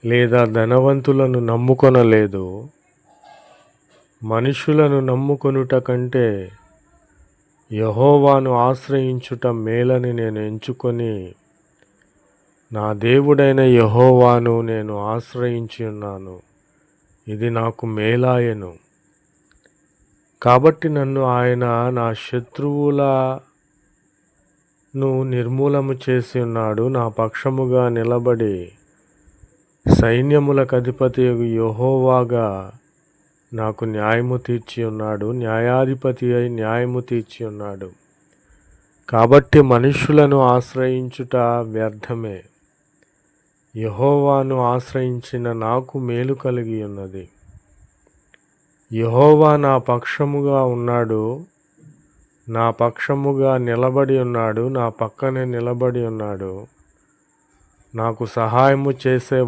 లేదా ధనవంతులను నమ్ముకొనలేదు. మనుషులను నమ్ముకొనుట కంటే యెహోవాను ఆశ్రయించుట మేలని నేను ఎంచుకొని నా దేవుడైన యెహోవాను నేను ఆశ్రయించి ఉన్నాను. ఇది నాకు మేలాయెను. కాబట్టి నన్ను ఆయన నా శత్రువులను నిర్మూలము చేసి ఉన్నాడు. నా పక్షముగా నిలబడి సైన్యములకు అధిపతియగు యెహోవాగా నాకు న్యాయము తీర్చి ఉన్నాడు. న్యాయాధిపతి అయి న్యాయము తీర్చి ఉన్నాడు. కాబట్టి మనుష్యులను ఆశ్రయించుట వ్యర్థమే. యెహోవాను ఆశ్రయించిన నాకు మేలు కలిగి ఉన్నది. యెహోవా నా పక్షముగా ఉన్నాడు. నా పక్షముగా నిలబడి ఉన్నాడు. నా పక్కనే నిలబడి ఉన్నాడు. నాకు సహాయము చేసే